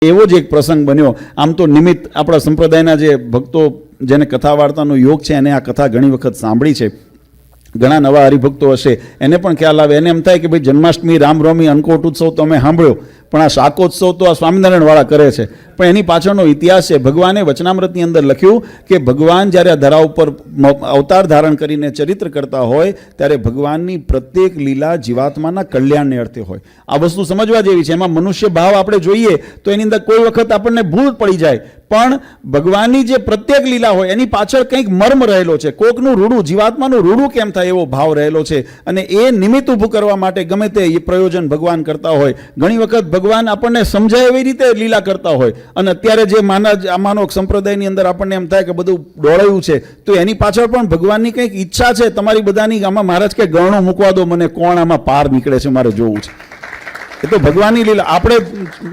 એવો જ એક પ્રસંગ બન્યો. આમ તો નિમિત્ત આપણા સંપ્રદાયના જે ભક્તો જેને કથા વાર્તાનો યોગ છે એને આ કથા ઘણી વખત સાંભળી છે. ઘણા નવા હરિભક્તો હશે એને પણ ખ્યાલ આવે. એને એમ થાય કે ભાઈ જન્માષ્ટમી, રામનવમી, અન્નકૂટ ઉત્સવ તો અમે સાંભળ્યો, પણ આ શાકોત્સવ તો આ સ્વામિનારાયણવાળા કરે છે. પણ એની પાછળનો ઇતિહાસ છે. ભગવાને વચનામૃતની અંદર લખ્યું કે ભગવાન જ્યારે આ ધરા ઉપર અવતાર ધારણ કરીને ચરિત્ર કરતા હોય ત્યારે ભગવાનની પ્રત્યેક લીલા જીવાત્માના કલ્યાણને અર્થે હોય. આ વસ્તુ સમજવા જેવી છે. એમાં મનુષ્ય ભાવ આપણે જોઈએ તો એની અંદર કોઈ વખત આપણને ભૂલ પડી જાય, પણ ભગવાનની જે પ્રત્યેક લીલા હોય એની પાછળ કંઈક મર્મ રહેલો છે. કોકનું રૂડું, જીવાત્માનું રૂડું કેમ થાય એવો ભાવ રહેલો છે, અને એ નિમિત્ત ઊભું કરવા માટે ગમે તે પ્રયોજન ભગવાન કરતા હોય. ઘણી વખત ભગવાન આપણને સમજાય એવી રીતે લીલા કરતા હોય, અને અત્યારે જે માનો સંપ્રદાયની અંદર આપણને એમ થાય કે બધું ડોળાયું છે, તો એની પાછળ પણ ભગવાનની કંઈક ઈચ્છા છે તમારી બધાની. આમાં મહારાજ કે ગણો મૂકવા દો મને, કોણ આમાં પાર નીકળે છે મારે જોવું છે. એ તો ભગવાનની લીલા. આપણે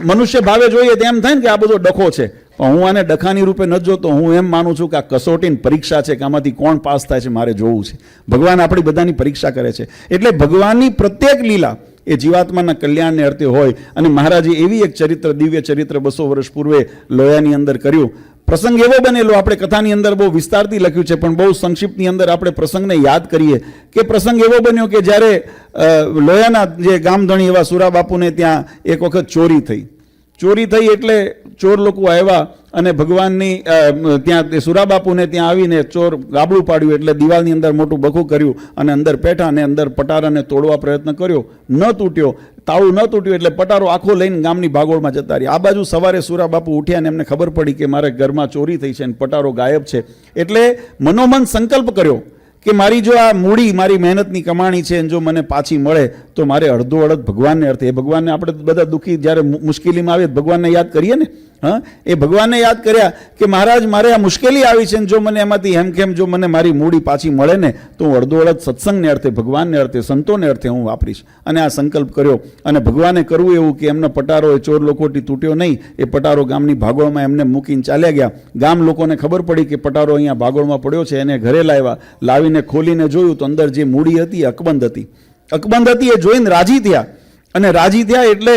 મનુષ્ય ભાવે જોઈએ તેમ થાય ને કે આ બધો ડખો છે, પણ હું આને ડખાની રૂપે નથી જોતો. હું એમ માનું છું કે આ કસોટીની પરીક્ષા છે કે આમાંથી કોણ પાસ થાય છે મારે જોવું છે. ભગવાન આપણી બધાની પરીક્ષા કરે છે. એટલે ભગવાનની પ્રત્યેક લીલા એ જીવાત્માના કલ્યાણને અર્થે હોય. અને મહારાજે એવી એક ચરિત્ર, દિવ્ય ચરિત્ર 200 વર્ષ પૂર્વે લોયાની અંદર કર્યું. પ્રસંગ એવો બનેલો, આપણે કથાની અંદર બહુ વિસ્તારથી લખ્યું છે, પણ બહુ સંક્ષિપ્તની અંદર આપણે પ્રસંગને યાદ કરીએ કે પ્રસંગ એવો બન્યો કે જ્યારે લોયાના જે ગામધણી એવા સુરાબાપુને ત્યાં એક વખત ચોરી થઈ એટલે ચોર લોકો આવ્યા અને ભગવાનની ત્યાં સુરાબાપુને ત્યાં આવીને ચોર ગાબડું પાડ્યું, એટલે દિવાલની અંદર મોટું બખું કર્યું અને અંદર પેઠા અને અંદર પટારાને તોડવા પ્રયત્ન કર્યો. ન તૂટ્યો, તાળું ન તૂટ્યું, એટલે પટારો આખો લઈને ગામની ભાગોળમાં જતા રહ્યા. આ બાજુ સવારે સુરાબાપુ ઉઠ્યા અને એમને ખબર પડી કે મારે ઘરમાં ચોરી થઈ છે અને પટારો ગાયબ છે. એટલે મનોમન સંકલ્પ કર્યો કે મારી જો આ મૂડી, મારી મહેનતની કમાણી છે, જો મને પાછી મળે તો મારે અડધો અડધ ભગવાનને અર્થે. એ ભગવાનને આપણે બધા દુઃખી જ્યારે મુશ્કેલીમાં આવે ભગવાનને યાદ કરીએ ને. એ ભગવાનને યાદ કર્યા કે મહારાજ મારે આ મુશ્કેલી આવી છે, જો મને એમાંથી હેમખેમ જો મને મારી મૂડી પાછી મળે ને તો હું અડધો અડધ સત્સંગને અર્થે, ભગવાનને અર્થે, સંતોને અર્થે હું વાપરીશ. અને આ સંકલ્પ કર્યો. અને ભગવાને કરવું એવું કે એમનો પટારો એ ચોર લોકોથી તૂટ્યો નહીં. એ પટારો ગામની ભાગોળમાં એમને મૂકીને ચાલ્યા ગયા. ગામ લોકોને ખબર પડી કે પટારો અહીંયા ભાગોળમાં પડ્યો છે. એને ઘરે લાવીને ખોલીને જોયું તો અંદર જે મૂડી હતી અકબંધ હતી. એ જોઈને રાજી થયા. અને રાજી થયા એટલે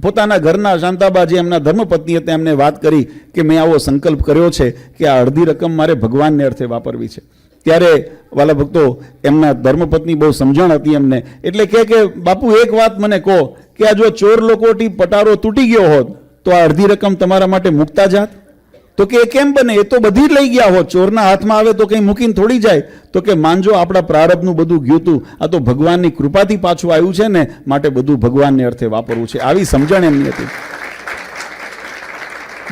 પોતાના ઘરના શાંતાબા જે એમના ધર્મપત્ની હતા એમને વાત કરી કે મેં આવો સંકલ્પ કર્યો છે કે આ અડધી રકમ મારે ભગવાનને અર્થે વાપરવી છે. ત્યારે વાલા ભક્તો, એમના ધર્મપત્ની બહુ સમજણ હતી એમને, એટલે કે બાપુ એક વાત મને કહો કે આ જો ચોર લોકોથી પટારો તૂટી ગયો હોત તો આ અડધી રકમ તમારા માટે મૂકતા જાત? તો કે એ કેમ બને? એ તો બધી લઈ ગયા હોત. ચોરના હાથમાં આવે તો કંઈ મૂકીને થોડી જાય. તો કે માનજો આપણા પ્રારબ્ધનું બધું ગયું હતું, આ તો ભગવાનની કૃપાથી પાછું આવ્યું છે ને, માટે બધું ભગવાનને અર્થે વાપરવું છે. આવી સમજણ એમની હતી.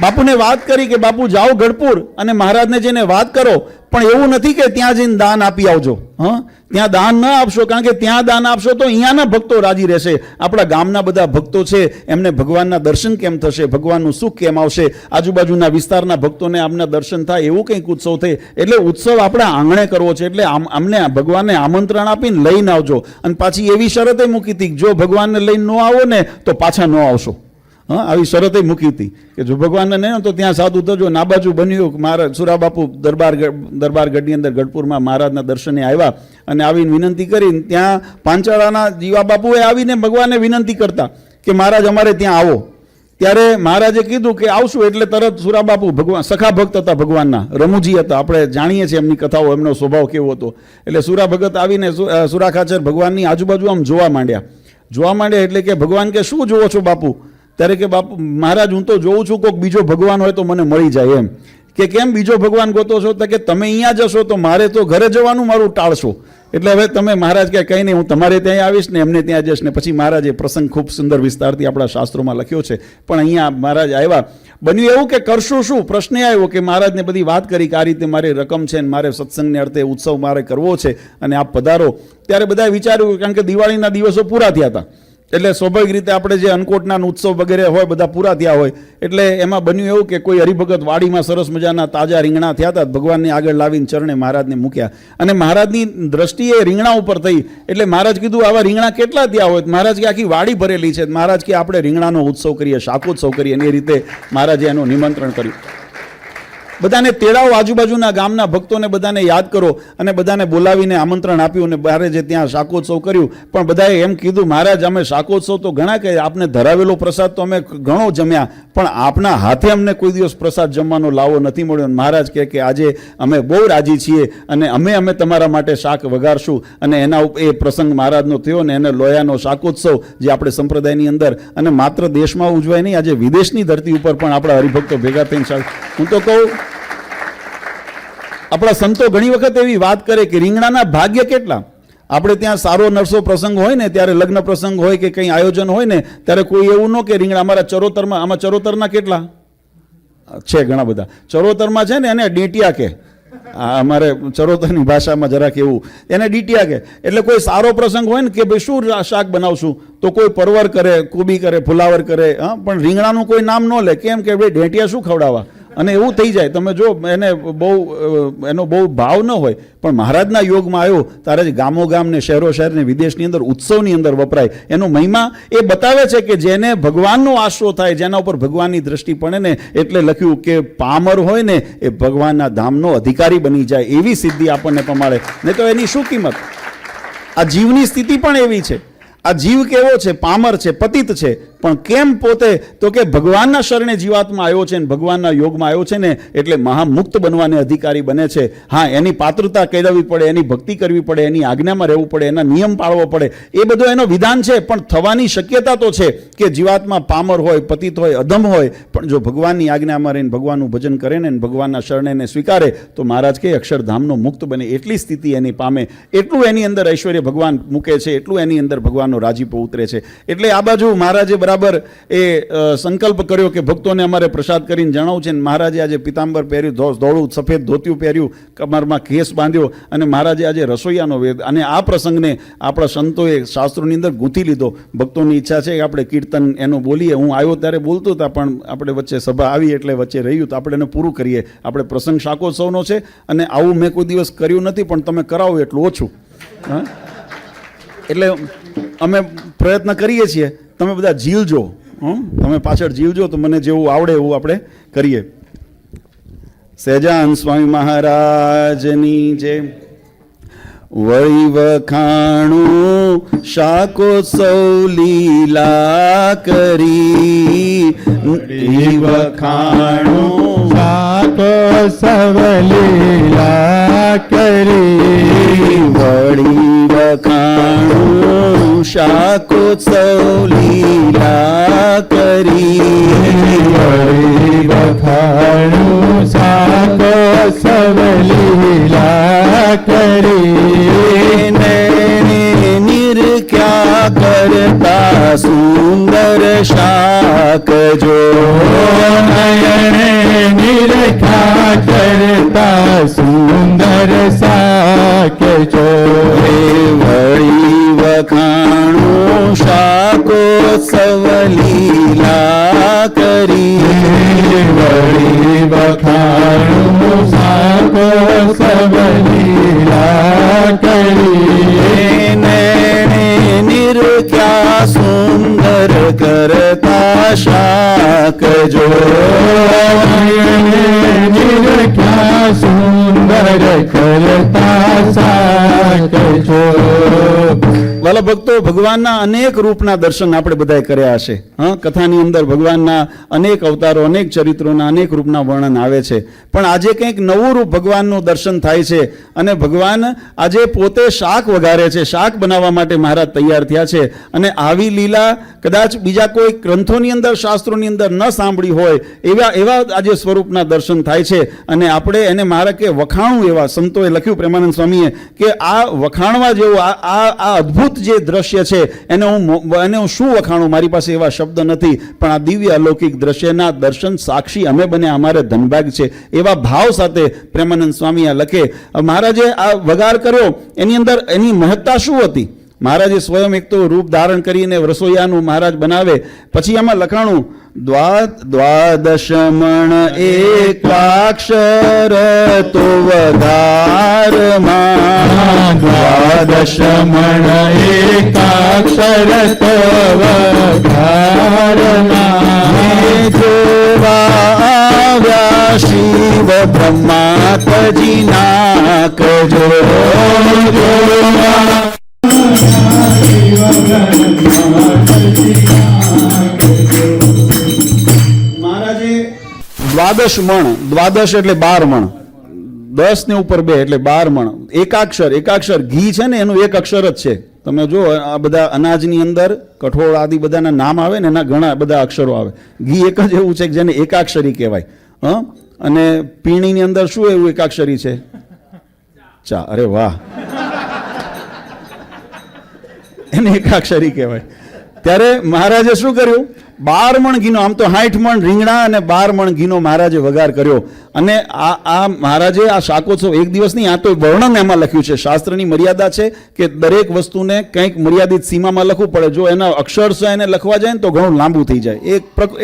બાપુને વાત કરી કે બાપુ જાઓ ગઢપુર અને મહારાજને જઈને વાત કરો, પણ એવું નથી કે ત્યાં જઈને દાન આપી આવજો. ત્યાં દાન ન આપશો, કારણ કે ત્યાં દાન આપશો તો અહીંયાના ભક્તો રાજી રહેશે. આપણા ગામના બધા ભક્તો છે એમને ભગવાનના દર્શન કેમ થશે, ભગવાનનું સુખ કેમ આવશે, આજુબાજુના વિસ્તારના ભક્તોને આમના દર્શન થાય એવું કંઈક ઉત્સવ થાય. એટલે ઉત્સવ આપણા આંગણે કરવો છે. એટલે અમને ભગવાનને આમંત્રણ આપીને લઈને આવજો. અને પાછી એવી શરતે મૂકી હતી જો ભગવાનને લઈને ન આવો ને તો પાછા ન આવશો. આવી શરતે મૂકી હતી કે જો ભગવાનને નહીં તો ત્યાં સાધુ થજો. ના બાજુ બન્યું મારા સુરાબાપુ દરબારગઢની અંદર ગઢપુરમાં મહારાજના દર્શને આવ્યા અને આવીને વિનંતી કરીને ત્યાં પાંચાળાના જીવા બાપુએ આવીને ભગવાનને વિનંતી કરતા કે મહારાજ અમારે ત્યાં આવો. ત્યારે મહારાજે કીધું કે આવશું. એટલે તરત સુરાબાપુ ભગવાન સખા ભક્ત હતા, ભગવાનના રમૂજી હતા. આપણે જાણીએ છીએ એમની કથાઓ, એમનો સ્વભાવ કેવો હતો. એટલે સુરા ભગત આવીને સુરા ખાચર ભગવાનની આજુબાજુ આમ જોવા માંડ્યા. એટલે કે ભગવાન કે શું જોવો છો બાપુ? ત્યારે કે બાપુ મહારાજ હું તો જોઉં છું કોઈક બીજો ભગવાન હોય તો મને મળી જાય. એમ કે કેમ બીજો ભગવાન ગોતો છો? તો કે તમે અહીંયા જશો તો મારે તો ઘરે જવાનું મારું ટાળશો. એટલે હવે તમે મહારાજ કે કંઈ નહીં, હું તમારે ત્યાં આવીશ ને એમને ત્યાં જઈશ ને. પછી મહારાજે પ્રસંગ ખૂબ સુંદર વિસ્તારથી આપણા શાસ્ત્રોમાં લખ્યો છે. પણ અહીંયા મહારાજ આવ્યા. બન્યું એવું કે કરશું શું? પ્રશ્ન આવ્યો કે મહારાજને બધી વાત કરી કે આ રીતે મારી રકમ છે ને મારે સત્સંગને અર્થે ઉત્સવ મારે કરવો છે અને આપ પધારો. ત્યારે બધાએ વિચાર્યું, કારણ કે દિવાળીના દિવસો પૂરા થયા હતા, એટલે સ્વાભાવિક રીતે આપણે જે અન્નકૂટના ઉત્સવ વગેરે હોય બધા પૂરા થયા હોય. એટલે એમાં બન્યું એવું કે કોઈ હરિભગત વાડીમાં સરસ મજાના તાજા રીંગણા થયા હતા, ભગવાનને આગળ લાવીને ચરણે મહારાજને મૂક્યા. અને મહારાજની દ્રષ્ટિએ રીંગણા ઉપર થઈ. એટલે મહારાજ કીધું આવા રીંગણા કેટલા થયા હોય? મહારાજ કે આખી વાડી ભરેલી છે. મહારાજ કે આપણે રીંગણાનો ઉત્સવ કરીએ, શાકોત્સવ કરીએ. અને એ રીતે મહારાજે એનું નિમંત્રણ કર્યું. બધાને તેડાવો, આજુબાજુના ગામના ભક્તોને બધાને યાદ કરો અને બધાને બોલાવીને આમંત્રણ આપ્યું અને બારે જે ત્યાં શાકોત્સવ કર્યું. પણ બધાએ એમ કીધું, મહારાજ અમે શાકોત્સવ તો ઘણા કહે, આપને ધરાવેલો પ્રસાદ તો અમે ઘણો જમ્યા, પણ આપના હાથે અમને કોઈ દિવસ પ્રસાદ જમવાનો લાવો નથી મળ્યો. મહારાજ કહે કે આજે અમે બહુ રાજી છીએ અને અમે તમારા માટે શાક વગાડશું. અને એના એ પ્રસંગ મહારાજનો થયો ને એને લોયાનો શાકોત્સવ જે આપણે સંપ્રદાયની અંદર અને માત્ર દેશમાં ઉજવાય નહીં, આજે વિદેશની ધરતી ઉપર પણ આપણા હરિભક્તો ભેગા થઈને, હું તો કહું આપણા સંતો ઘણી વખત એવી વાત કરે કે રીંગણાના ભાગ્ય કેટલા. આપણે ત્યાં સારો નરસો પ્રસંગ હોય ને, ત્યારે લગ્ન પ્રસંગ હોય કે કંઈ આયોજન હોય ને, ત્યારે કોઈ એવું ન કે રીંગણા અમારા ચરોતરમાં, આમાં ચરોતરના કેટલા છે, ઘણા બધા ચરોતરમાં છે ને એને ડીટિયા કે, અમારે ચરોતરની ભાષામાં જરાક એવું એને ડીટિયા કે. એટલે કોઈ સારો પ્રસંગ હોય ને કે ભાઈ શું શાક બનાવશું, તો કોઈ પરવર કરે, કોબી કરે, ફુલાવર કરે, હા, પણ રીંગણાનું કોઈ નામ ન લે. કેમ કે ભાઈ ઢેટિયા શું ખવડાવવા, અને એવું થઈ જાય. તમે જો એને એનો બહુ ભાવ ન હોય, પણ મહારાજના યોગમાં આવ્યો ત્યારે જ ગામો ગામ ને શહેરો શહેર ને વિદેશની અંદર ઉત્સવની અંદર વપરાય. એનો મહિમા એ બતાવે છે કે જેને ભગવાનનો આશરો થાય, જેના ઉપર ભગવાનની દ્રષ્ટિ પડે ને, એટલે લખ્યું કે પામર હોય ને એ ભગવાનના ધામનો અધિકારી બની જાય, એવી સિદ્ધિ આપણને પમાડે. નહીં તો એની શું કિંમત. આ જીવની સ્થિતિ પણ એવી છે. આ જીવ કેવો છે, પામર છે, પતિત છે, પણ કેમ પોતે, તો કે ભગવાનના શરણે જીવાત્મા આવ્યો છે ને ભગવાનના યોગમાં આવ્યો છે ને, એટલે મહામુક્ત બનવાને અધિકારી બને છે. હા, એની પાત્રતા કેળવવી પડે, એની ભક્તિ કરવી પડે, એની આજ્ઞામાં રહેવું પડે, એના નિયમ પાળવો પડે, એ બધો એનો વિધાન છે. પણ થવાની શક્યતા તો છે કે જીવાત્મા પામર હોય, પતિત હોય, અધમ હોય, પણ જો ભગવાનની આજ્ઞામાં રહીને ભગવાનનું ભજન કરે ને, ભગવાનના શરણેને સ્વીકારે, તો મહારાજ કે અક્ષરધામનો મુક્ત બને. એટલી સ્થિતિ એની પામે, એટલું એની અંદર ઐશ્વર્ય ભગવાન મૂકે છે, એટલું એની અંદર ભગવાનનો રાજીપો ઉતરે છે. એટલે આ બાજુ મહારાજે બરાબર એ સંકલ્પ કર્યો કે ભક્તોને અમારે પ્રસાદ કરીને જણાવું છે. મહારાજે આજે પિતાંબર પહેર્યું, ધોળું સફેદ ધોતિયું પહેર્યું, કમરમાં કેસ બાંધ્યો, અને મહારાજે આજે રસોઈયાનો વેદ. અને આ પ્રસંગને આપણા સંતોએ શાસ્ત્રોની અંદર ગૂંથી લીધો. ભક્તોની ઈચ્છા છે કે આપણે કીર્તન એનું બોલીએ. હું આવ્યો ત્યારે બોલતો હતા, પણ આપણે વચ્ચે સભા આવી એટલે વચ્ચે રહ્યું, તો આપણે એને પૂરું કરીએ. આપણે પ્રસંગ શાકોત્સવનો છે અને આવું મેં કોઈ દિવસ કર્યું નથી, પણ તમે કરાવો એટલું ઓછું. હા, એટલે અમે પ્રયત્ન કરીએ છીએ. તમે બધા જીવજો, તમે પાછળ જીવજો, તો મને જેવું આવડે એવું આપણે કરીએ. સહેજાન સ્વામી મહારાજની જય. વળી વખાણું શાકોત્સવ લીલા કરી, વખાણું શાકોત્સવ લીલા કરી, વળી વખાણું શાકોત્સવ લીલા કરી, વળી વખાણું શાકોત્સવ લીલા કરી, નિરખ્યા કરતા સુંદર શાક જો, નયને નિરખ્યા કરતા સુંદર શાક જો, વળી વખાણું શાકોત્સવ લીલા કરી, વળી વખાણું શાકોત્સવ લીલા કરી, નિરખ્યા સુંદર કરતા શાક જો, નિરખ્યા સુંદર કરતા શાક જો. વાલા ભક્તો, ભગવાનના અનેક રૂપના દર્શન આપણે બધાએ કર્યા હશે. હા, કથાની અંદર ભગવાનના અનેક અવતારો, અનેક ચરિત્રોના અનેક રૂપના વર્ણન આવે છે. પણ આજે કંઈક નવું રૂપ ભગવાનનું દર્શન થાય છે, અને ભગવાન આજે પોતે શાક વઘારે છે. શાક બનાવવા માટે મહારાજ તૈયાર થયા છે. અને આવી લીલા કદાચ બીજા કોઈ ગ્રંથોની અંદર, શાસ્ત્રોની અંદર ન સાંભળી હોય એવા આજે સ્વરૂપના દર્શન થાય છે. અને આપણે એને મહારાજ કે વખાણું, એવા સંતોએ લખ્યું, પ્રેમાનંદ સ્વામીએ, કે આ વખાણવા જેવું આ અદ્ભુત જે દ્રશ્ય છે એને હું શું વખાણું, મારી પાસે એવા શબ્દ નથી. પણ આ દિવ્ય અલૌકિક દ્રશ્યના દર્શન સાક્ષી અમે બને, અમારે ધનભાગ છે. એવા ભાવ સાથે પ્રેમાનંદ સ્વામી લખે. મહારાજે આ વગાર કર્યો, એની અંદર એની મહત્તા શું હતી. મહારાજે સ્વયં એક તો રૂપ ધારણ કરીને રસોઈયાનું મહારાજ બનાવે. પછી એમાં લખાણું, દ્વાદશમણ એકાક્ષર તો વઘારમાં, દ્વાદશમણ એકાક્ષર તો વઘારમાં, જોવા આવ્યા શિવ બ્રહ્મા તજી નાખજો. મહારાજે દ્વાદશ મણ, દ્વાદશ એટલે 12 મણ, 10 ને ઉપર 2 એટલે 12 મણ. એકાક્ષર ઘી છે ને એનું એક અક્ષર જ છે. તમે જો આ બધા અનાજની અંદર કઠોળ આદિ બધાના નામ આવે ને એના ઘણા બધા અક્ષરો આવે. ઘી એક જ એવું છે કે જેને એકાક્ષરી કહેવાય. અને પીણીની અંદર શું એવું એકાક્ષરી છે? ચા. અરે વાહ, એને એકાક્ષરી કહેવાય. ત્યારે મહારાજે શું કર્યું? 12 મણ ઘીનો, આમ તો 60 મણ રીંગણા અને 12 મણ ઘીનો મહારાજે વઘાર કર્યો. અને આ મહારાજે આ શાકોત્સવ એક દિવસ નહીં, આ તો વર્ણન એમાં લખ્યું છે. શાસ્ત્રની મર્યાદા છે કે દરેક વસ્તુને કંઈક મર્યાદિત સીમામાં લખવું પડે. જો એના અક્ષરશ એને લખવા જાય ને તો ઘણું લાંબુ થઈ જાય.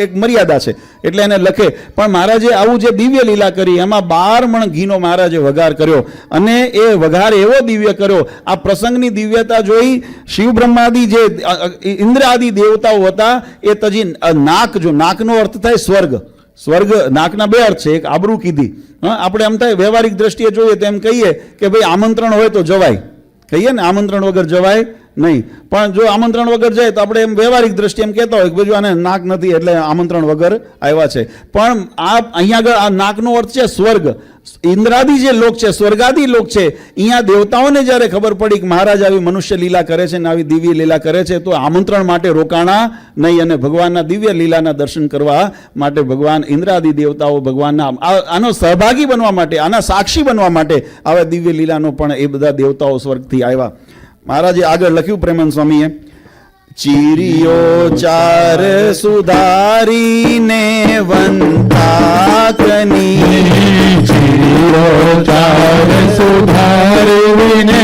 એક મર્યાદા છે એટલે એને લખે. પણ મહારાજે આવું જે દિવ્ય લીલા કરી એમાં 12 મણ ઘીનો મહારાજે વઘાર કર્યો. અને એ વઘાર એવો દિવ્ય કર્યો, આ પ્રસંગની દિવ્યતા જોઈ શિવ બ્રહ્માદિ જે ઇન્દ્ર આદિ દેવતાઓ હતા એ તજી નાક, જો નાકનો અર્થ થાય સ્વર્ગ. સ્વર્ગ, નાકના 2 અર્થ છે. એક આબરૂ કીધી. આપણે એમ થાય વ્યવહારિક દ્રષ્ટિએ જોઈએ તો એમ કહીએ કે ભાઈ આમંત્રણ હોય તો જવાય, કહીએ ને આમંત્રણ વગર જવાય નહીં. પણ જો આમંત્રણ વગર જાય તો આપણે એમ વ્યવહારિક દ્રષ્ટિએ એમ કહેતા હોય કે બીજું આને નાક નથી એટલે આમંત્રણ વગર આવ્યા છે. પણ આ અહીંયા આગળ આ નાકનો અર્થ છે સ્વર્ગ. ઇન્દ્રાદિ જે લોક છે, સ્વર્ગાદિ લોક છે, અહીંયા દેવતાઓને જ્યારે ખબર પડી કે મહારાજ આવી મનુષ્ય લીલા કરે છે ને આવી દિવ્ય લીલા કરે છે તો આમંત્રણ માટે રોકાણા નહીં અને ભગવાનના દિવ્ય લીલાના દર્શન કરવા માટે ભગવાન ઇન્દ્રાદિ દેવતાઓ ભગવાનના આનો સહભાગી બનવા માટે, આના સાક્ષી બનવા માટે આવા દિવ્ય લીલાનો પણ એ બધા દેવતાઓ સ્વર્ગથી આવ્યા. મહારાજે આગળ લખ્યું પ્રેમાનંદ સ્વામીએ, ચીરિયો ચાર સુધારીને વંતાકની, ચીરિયો ચાર સુધારીને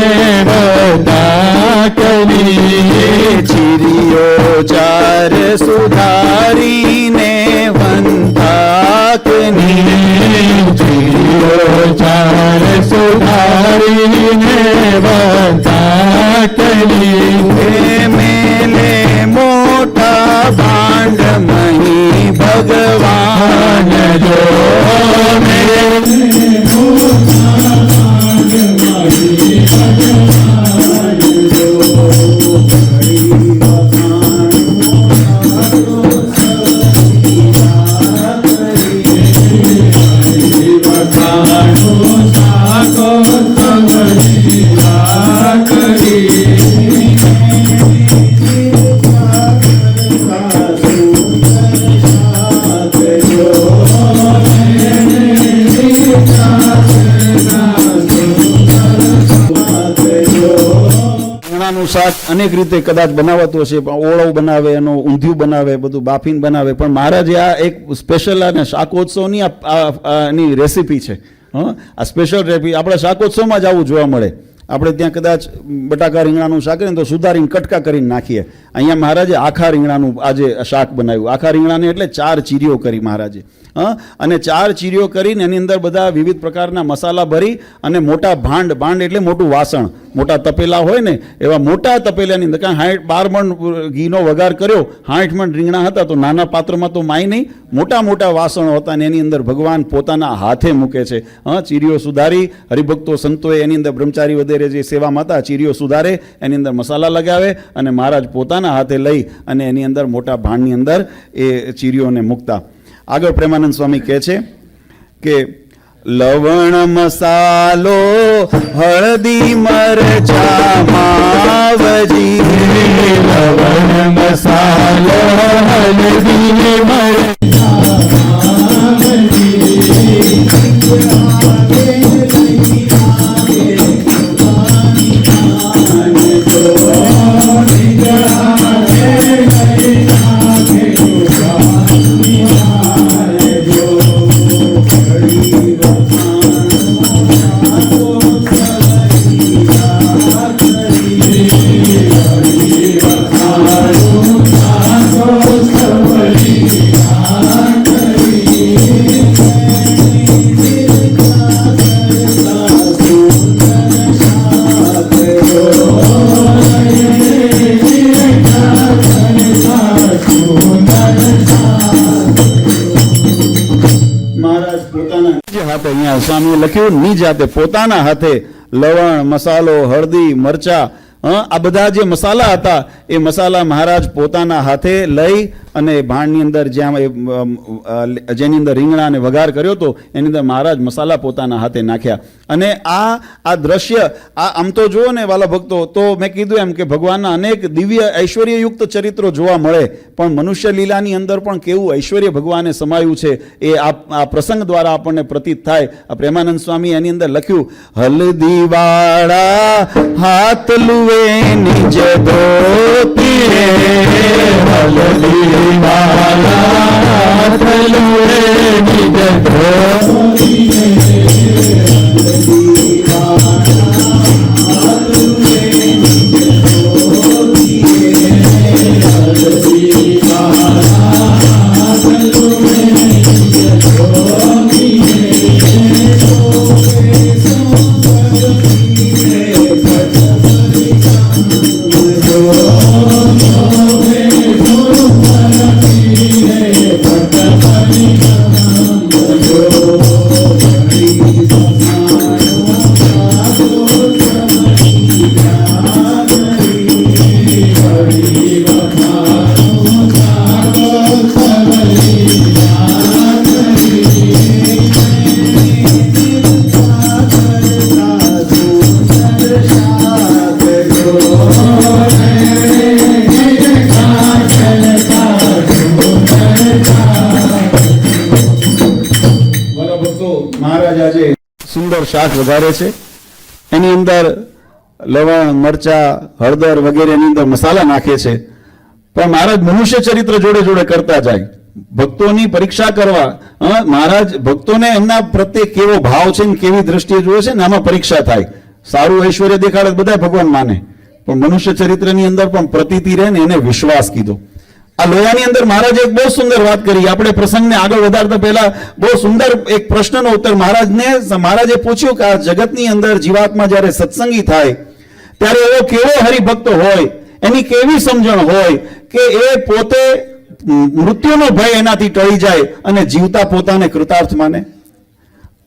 વંતાકની, ચીરિયો ચાર સુધારીને વંતાકની, ચીરિયો ચાર સુધારીને વંતાકની, મેલે મોટા ભાંડ મહી ભગવાન જો, શાક અનેક રીતે કદાચ બનાવાતું હશે. ઓળવ બનાવે, એનો ઊંધિયું બનાવે, બધું બાફીને બનાવે. પણ મહારાજે આ એક સ્પેશિયલ અને શાકોત્સવની એની રેસીપી છે. આ સ્પેશિયલ રેસીપી આપણે શાકોત્સવમાં જ આવું જોવા મળે. આપણે ત્યાં કદાચ બટાકા રીંગણાનું શાક કરીને તો સુધારીને કટકા કરીને નાખીએ. અહીંયા મહારાજે આખા રીંગણાનું આજે શાક બનાવ્યું. આખા રીંગણાને એટલે 4 ચીરીઓ કરી મહારાજે. અને 4 ચીરીઓ કરીને એની અંદર બધા વિવિધ પ્રકારના મસાલા ભરી અને મોટા ભાંડ, ભાંડ એટલે મોટું વાસણ, મોટા તપેલા હોય ને એવા મોટા તપેલાની અંદર, કારણ 12 મણ ઘીનો વઘાર કર્યો, 60 મણ રીંગણા હતા તો નાના પાત્રમાં તો માય નહીં, મોટા મોટા વાસણો હતા ને એની અંદર ભગવાન પોતાના હાથે મૂકે છે. ચીરીઓ સુધારી હરિભક્તો સંતોએ એની અંદર બ્રહ્મચારી વગેરે જે સેવામાં હતા ચીરીઓ સુધારે, એની અંદર મસાલા લગાવે અને મહારાજ પોતાના હાથે લઈ અને એની અંદર મોટા ભાંડની અંદર એ ચીરીઓને મૂકતા. આગળ પ્રેમાનંદ સ્વામી કહે છે કે લવણ મસાલો હળદી મરચા માવજી, લવણ મસાલો હળદી મરચા હાથે, અહીંયા સ્વામીએ લખ્યું નિજ હાથે, પોતાના હાથે લવણ, મસાલો, હળદી, મરચા, આ બધા જે મસાલા હતા એ મસાલા મહારાજ પોતાના હાથે લઈ અને ભાણની અંદર જ્યાં જેની અંદર રીંગણા અને વઘાર કર્યો હતો એની અંદર મહારાજ મસાલા પોતાના હાથે નાખ્યા. અને આ દ્રશ્ય આમ તો જુઓ ને વાલા ભક્તો, તો મેં કીધું એમ કે ભગવાનના અનેક દિવ્ય ઐશ્વર્યયુક્ત ચરિત્રો જોવા મળે, પણ મનુષ્ય લીલાની અંદર પણ કેવું ઐશ્વર્ય ભગવાને સમાયું છે એ આ પ્રસંગ દ્વારા આપણને પ્રતીત થાય. આ પ્રેમાનંદ સ્વામી એની અંદર લખ્યું, હલ્દી વાળા હાથ લુએ નિજ ધોતી રે, હલ્દી વાલા તલુએ નિજ ધોતી મહારાજ આજે સુંદર શાક વઘારે છે, એની અંદર લવણ, મરચા, હળદર વગેરે એની અંદર મસાલા નાખે છે, પણ મહારાજ મનુષ્ય ચરિત્ર જોડે જોડે કરતા જાય, ભક્તોની પરીક્ષા કરવા. મહારાજ ભક્તોને એમના પ્રત્યે કેવો ભાવ છે ને કેવી દ્રષ્ટિએ જોવે છે ને આમાં પરીક્ષા થાય. સારું ઐશ્વર્ય દેખાડે બધા ભગવાન માને, પણ મનુષ્ય ચરિત્રની અંદર પણ પ્રતીતિ રહે ને એને વિશ્વાસ કીધો. આ લોયાની અંદર મહારાજે એક બહુ સુંદર વાત કરી. આપણે પ્રસંગને આગળ વધારતા પહેલા બહુ સુંદર એક પ્રશ્નનો ઉત્તર મહારાજે પૂછ્યું કે આ જગતની અંદર જીવાત્મા જ્યારે સત્સંગી થાય ત્યારે એવો કેવો હરિભક્ત હોય, એની કેવી સમજણ હોય કે એ પોતે મૃત્યુનો ભય એનાથી ટળી જાય અને જીવતા પોતાને કૃતાર્થ માને.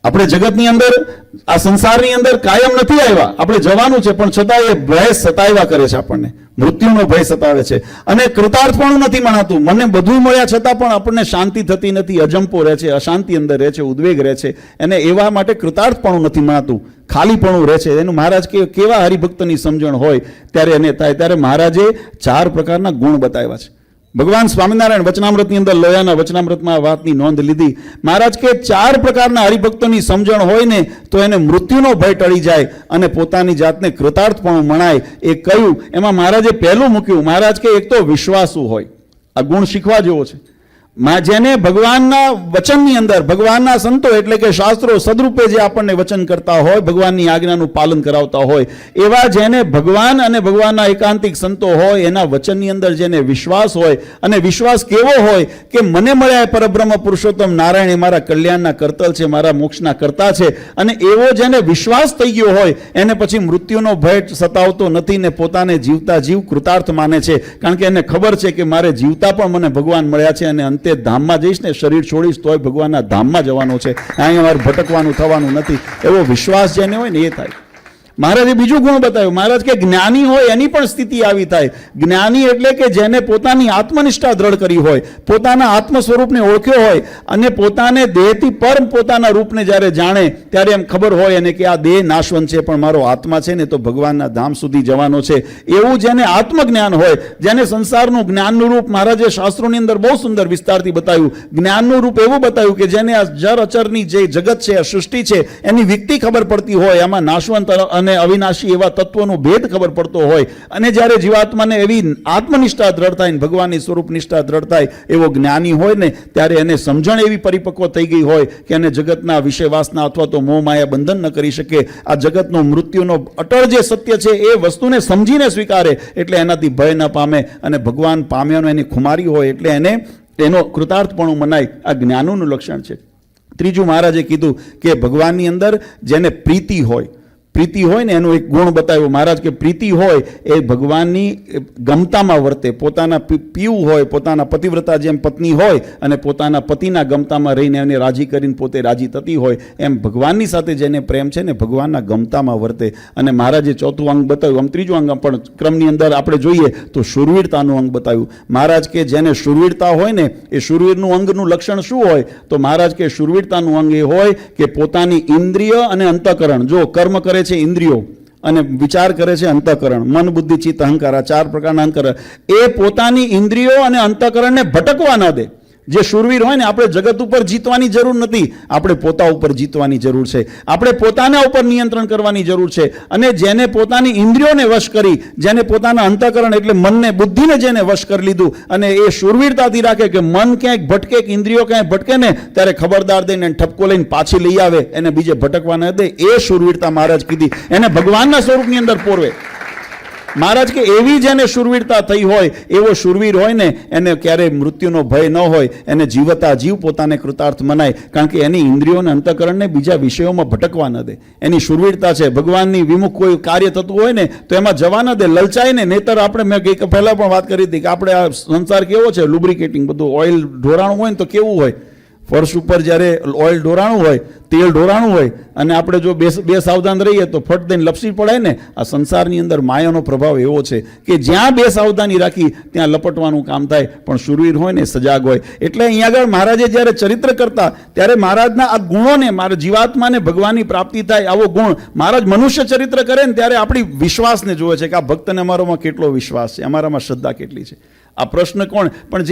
આપણે જગતની અંદર આ સંસારની અંદર કાયમ નથી આવ્યા, આપણે જવાનું છે, પણ છતાં એ ભય સતાવ્યા કરે છે, આપણને મૃત્યુનો ભય સતાવે છે અને કૃતાર્થપણું નથી મનાતું. મને બધું મળ્યા છતાં પણ આપણને શાંતિ થતી નથી, અજંપો રહે છે, અશાંતિ અંદર રહે છે, ઉદ્વેગ રહે છે, અને એવા માટે કૃતાર્થપણું નથી મનાતું, ખાલીપણું રહે છે. એનું મહારાજ કેવા હરિભક્તની સમજણ હોય ત્યારે એને થાય. ત્યારે મહારાજે 4 પ્રકારના ગુણ બતાવ્યા છે. ભગવાન સ્વામિનારાયણ વચનામૃતની અંદર લોયાના વચનામૃતમાં આ વાતની નોંધ લીધી. મહારાજ કે 4 પ્રકારના હરિભક્તોની સમજણ હોય ને તો એને મૃત્યુનો ભય ટળી જાય અને પોતાની જાતને કૃતાર્થપણું મનાય. એ કયું? એમાં મહારાજે પહેલું મૂક્યું. મહારાજ કે એક તો વિશ્વાસુ હોય. આ ગુણ શીખવા જેવો છે. જેને ભગવાનના વચનની અંદર, ભગવાનના સંતો એટલે કે શાસ્ત્રો સદરૂપે જે આપણને વચન કરતા હોય, ભગવાનની આજ્ઞાનું પાલન કરાવતા હોય, એવા જેને ભગવાન અને ભગવાનના એકાંતિક સંતો હોય એના વચનની અંદર જેને વિશ્વાસ હોય, અને વિશ્વાસ કેવો હોય કે મને મળ્યા પરબ્રહ્મ પુરુષોત્તમ નારાયણ એ મારા કલ્યાણના કરતલ છે, મારા મોક્ષના કરતા છે, અને એવો જેને વિશ્વાસ થઈ ગયો હોય એને પછી મૃત્યુનો ભય સતાવતો નથી ને પોતાને જીવતા જીવ કૃતાર્થ માને છે. કારણ કે એને ખબર છે કે મારે જીવતા પણ મને ભગવાન મળ્યા છે અને અંતે ધામમાં જઈશ ને શરીર છોડીશ તોય ભગવાનના ધામમાં જવાનું છે, અહીંયા મારે ભટકવાનું થવાનું નથી. એવો વિશ્વાસ જેને હોય ને એ થાય. મહારાજે બીજું ગુણ બતાવ્યું. મહારાજ કે જ્ઞાની હોય એની પણ સ્થિતિ આવી થાય. જ્ઞાની એટલે કે જેને પોતાની આત્મનિષ્ઠા દ્રઢ કરી હોય, પોતાના આત્મ સ્વરૂપને ઓળખ્યો હોય અને પોતાને દેહથી પરમ પોતાના રૂપને જ્યારે જાણે ત્યારે એમ ખબર હોય એને કે આ દેહ નાશવંત છે પણ મારો આત્મા છે ને તો ભગવાનના ધામ સુધી જવાનો છે. એવું જેને આત્મજ્ઞાન હોય, જેને સંસારનું જ્ઞાનનું રૂપ મહારાજે શાસ્ત્રોની અંદર બહુ સુંદર વિસ્તારથી બતાવ્યું. જ્ઞાનનું રૂપ એવું બતાવ્યું કે જેને આ જર અચરની જે જગત છે, આ સૃષ્ટિ છે, એની વિકતિ ખબર પડતી હોય, આમાં નાશવંત અને અવિનાશી એવા તત્વોનો ભેદ ખબર પડતો હોય, અને જ્યારે જીવાત્માને એવી આત્મનિષ્ઠા દ્રઢ થાય ને ભગવાનની સ્વરૂપ નિષ્ઠા દ્રઢ થાય એવો જ્ઞાની હોય ને ત્યારે એને સમજણ એવી પરિપક્વ થઈ ગઈ હોય કે એને જગતના વિષય વાસના અથવા તો મોહ માયા બંધન ન કરી શકે. આ જગતનો મૃત્યુનો અટળ જે સત્ય છે એ વસ્તુને સમજીને સ્વીકારે એટલે એનાથી ભય ન પામે અને ભગવાન પામ્યાનો એની ખુમારી હોય એટલે એનો કૃતાર્થપણું મનાય. આ જ્ઞાનોનું લક્ષણ છે. ત્રીજું મહારાજે કીધું કે ભગવાનની અંદર જેને પ્રીતિ હોય, પ્રીતિ હોય ને એનો એક ગુણ બતાવ્યો મહારાજ કે પ્રીતિ હોય એ ભગવાનની ગમતામાં વર્તે. પોતાના પીવું હોય, પોતાના પતિવ્રતા જેમ પત્ની હોય અને પોતાના પતિના ગમતામાં રહીને એને રાજી કરીને પોતે રાજી થતી હોય, એમ ભગવાનની સાથે જેને પ્રેમ છે ને ભગવાનના ગમતામાં વર્તે. અને મહારાજે ચોથું અંગ બતાવ્યું. આમ ત્રીજું અંગ પણ ક્રમની અંદર આપણે જોઈએ તો શૂરવીરતાનું અંગ બતાવ્યું. મહારાજ કે જેને શૂરવીરતા હોય ને એ શૂરવીરનું અંગનું લક્ષણ શું હોય તો મહારાજ કે શૂરવીરતાનું અંગ એ હોય કે પોતાની ઇન્દ્રિય અને અંતઃકરણ, જો કર્મ કરે છે ઇન્દ્રિયો અને વિચાર કરે છે અંતઃકરણ, મન બુદ્ધિ ચિત્ત અહંકાર, આ 4 પ્રકારના અંતઃકરણ, એ પોતાની ઇન્દ્રિયો અને અંતઃકરણને ભટકવા ન દે. જે શૂરવીર હોય ને, આપણે જગત ઉપર જીતવાની જરૂર નથી, આપણે પોતા ઉપર જીતવાની જરૂર છે. આપણે પોતાના ઉપર નિયંત્રણ કરવાની જરૂર છે. અને જેને પોતાની ઇન્દ્રિયોને વશ કરી, જેને પોતાના અંતઃકરણ એટલે મનને બુદ્ધિને જેને વશ કરી લીધું અને એ શૂરવીરતાથી રાખે કે મન ક્યાંક ભટકે કે ઇન્દ્રિયો ક્યાંય ભટકે ને ત્યારે ખબરદાર દઈને ઠપકો લઈને પાછી લઈ આવે, એને બીજે ભટકવા ન દે, એ શૂરવીરતા મહારાજ કીધી. એને ભગવાનના સ્વરૂપની અંદર પોરવે. મહારાજ કે એવી જેને શૂરવીરતા થઈ હોય, એવો શૂરવીર હોય ને એને ક્યારેય મૃત્યુનો ભય ન હોય, એને જીવતા જીવ પોતાને કૃતાર્થ મનાય. કારણ કે એની ઇન્દ્રિયોને અંતઃકરણને બીજા વિષયોમાં ભટકવા ન દે. એની શૂરવીરતા છે. ભગવાનની વિમુખ કોઈ કાર્ય થતું હોય ને તો એમાં જવા ન દે, લલચાય ને. નહીતર આપણે, મેં ગઈ પહેલાં પણ વાત કરી હતી કે આપણે આ સંસાર કેવો છે, લુબ્રિકેટિંગ બધું ઓઇલ ઢોરાણું હોય ને તો કેવું હોય, ફર્શ ઉપર જ્યારે ઓઇલ ઢોરાણું હોય, તેલ ઢોરાણું હોય અને આપણે જો બે સાવધાન રહીએ તો ફટ દઈને લપસી પડે ને. આ સંસારની અંદર માયાનો પ્રભાવ એવો છે કે જ્યાં બે સાવધાની રાખી ત્યાં લપટવાનું કામ થાય. પણ શૂરવીર હોય ને સજાગ હોય. એટલે અહીંયા આગળ મહારાજે જ્યારે ચરિત્ર કરતા ત્યારે મહારાજના આ ગુણોને, મારા જીવાત્માને ભગવાનની પ્રાપ્તિ થાય આવો ગુણ મહારાજ મનુષ્ય ચરિત્ર કરે ને ત્યારે આપણી વિશ્વાસને જોવે છે કે આ ભક્તને અમારામાં કેટલો વિશ્વાસ છે, અમારામાં શ્રદ્ધા કેટલી છે. આ પ્રશ્ન કોણ પણ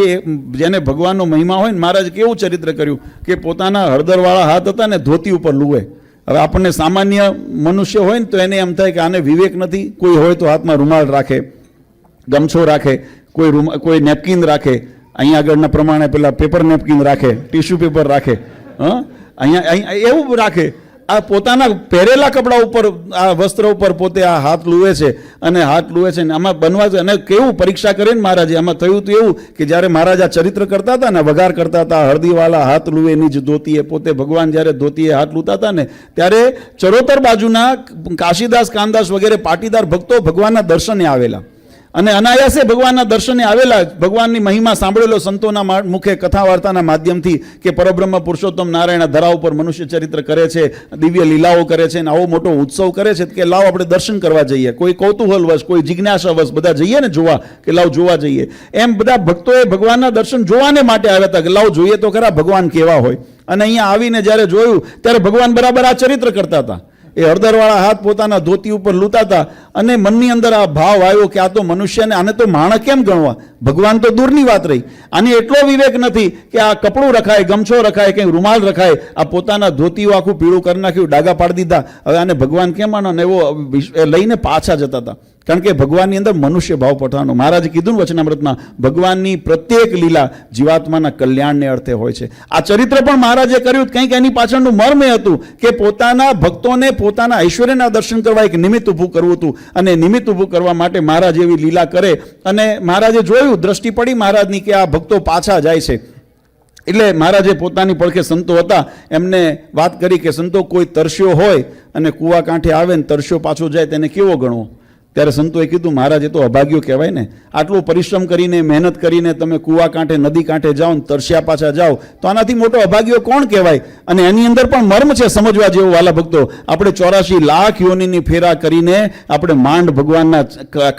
જેને ભગવાનનો મહિમા હોય ને, મહારાજ કેવું ચરિત્ર કર્યું કે પોતાના હળદરવાળા હાથ હતા ને ધોતી ઉપર લુવે. હવે આપણને સામાન્ય મનુષ્ય હોય ને તો એને એમ થાય કે આને વિવેક નથી. કોઈ હોય તો હાથમાં રૂમાલ રાખે, ગમછો રાખે, કોઈ નેપકિન રાખે, અહીંયા આગળના પ્રમાણે પેલા પેપર નેપકિન રાખે, ટીશ્યુ પેપર રાખે, અહીંયા એવું રાખે. આ પોતાના પહેરેલા કપડા ઉપર, આ વસ્ત્ર ઉપર પોતે આ હાથ લૂવે છે અને હાથ લૂવે છે ને આમાં બનવા છે. અને કેવું પરીક્ષા કરીને મહારાજે આમાં થયું તો એવું કે જ્યારે મહારાજ આ ચરિત્ર કરતા હતા ને, વઘાર કરતા હતા, હળદીવાલા હાથ લૂવે નિજ ધોતીએ, પોતે ભગવાન જ્યારે ધોતીએ હાથ લૂતા હતા ને ત્યારે ચરોતર બાજુના કાશીદાસ, કાનદાસ વગેરે પાટીદાર ભક્તો ભગવાનના દર્શને આવેલા અને અનાયાસે ભગવાનના દર્શને આવેલા. ભગવાનની મહિમા સાંભળેલો સંતોના મુખે કથા વાર્તાના માધ્યમથી કે પરબ્રહ્મ પુરુષોત્તમ નારાયણ ધરા ઉપર મનુષ્ય ચરિત્ર કરે છે, દિવ્ય લીલાઓ કરે છે અને આવો મોટો ઉત્સવ કરે છે કે લાવ આપણે દર્શન કરવા જઈએ. કોઈ કૌતૂહલવશ, કોઈ જિજ્ઞાસાવશ બધા જઈએ ને જોવા, કે લાવ જોવા જઈએ. એમ બધા ભક્તોએ ભગવાનના દર્શન જોવાને માટે આવ્યા હતા કે લાવ જોઈએ તો ખરા ભગવાન કેવા હોય. અને અહીંયા આવીને જ્યારે જોયું ત્યારે ભગવાન બરાબર આ ચરિત્ર કરતા હતા. એ હળદરવાળા હાથ પોતાના ધોતી ઉપર લૂતા હતા અને મનની અંદર આ ભાવ આવ્યો કે આ તો મનુષ્યને, આને તો માણસ કેમ ગણવા, ભગવાન તો દૂરની વાત રહી. આને એટલો વિવેક નથી કે આ કપડું રખાય, ગમછો રખાય, કંઈ રૂમાલ રખાય. આ પોતાના ધોતીઓ આખું પીળું કરી નાખ્યું, ડાગા પાડી દીધા. હવે આને ભગવાન કેમ માનો ને એવો લઈને પાછા જતા હતા. કારણ કે ભગવાનની અંદર મનુષ્ય ભાવ પઠવાનો. મહારાજે કીધું ને વચનામૃતમાં, ભગવાનની પ્રત્યેક લીલા જીવાત્માના કલ્યાણને અર્થે હોય છે. આ ચરિત્ર પણ મહારાજે કર્યું, કંઈક એની પાછળનું મર્મ એ હતું કે પોતાના ભક્તોને પોતાના ઐશ્વર્યના દર્શન કરવા એક નિમિત્ત ઊભું કરવું હતું. અને નિમિત્ત ઊભું કરવા માટે મહારાજ એવી લીલા કરે. અને મહારાજે જોયું, દ્રષ્ટિ પડી મહારાજની કે આ ભક્તો પાછા જાય છે. એટલે મહારાજે પોતાની પડખે સંતો હતા એમને વાત કરી કે સંતો, કોઈ તરસ્યો હોય અને કૂવા કાંઠે આવે ને તરસ્યો પાછો જાય તેને કેવો ગણવો? ત્યારે સંતોએ કીધું, મહારાજ એ તો અભાગ્યો કહેવાય ને. આટલો પરિશ્રમ કરીને, મહેનત કરીને તમે કૂવા કાંઠે, નદી કાંઠે જાઓ ને તરસ્યા પાછા જાઓ તો આનાથી મોટો અભાગ્યો કોણ કહેવાય? અને એની અંદર પણ મર્મ છે સમજવા જેવો વાલા ભક્તો. આપણે 84 લાખ યોનિની ફેરા કરીને આપણે માંડ ભગવાનના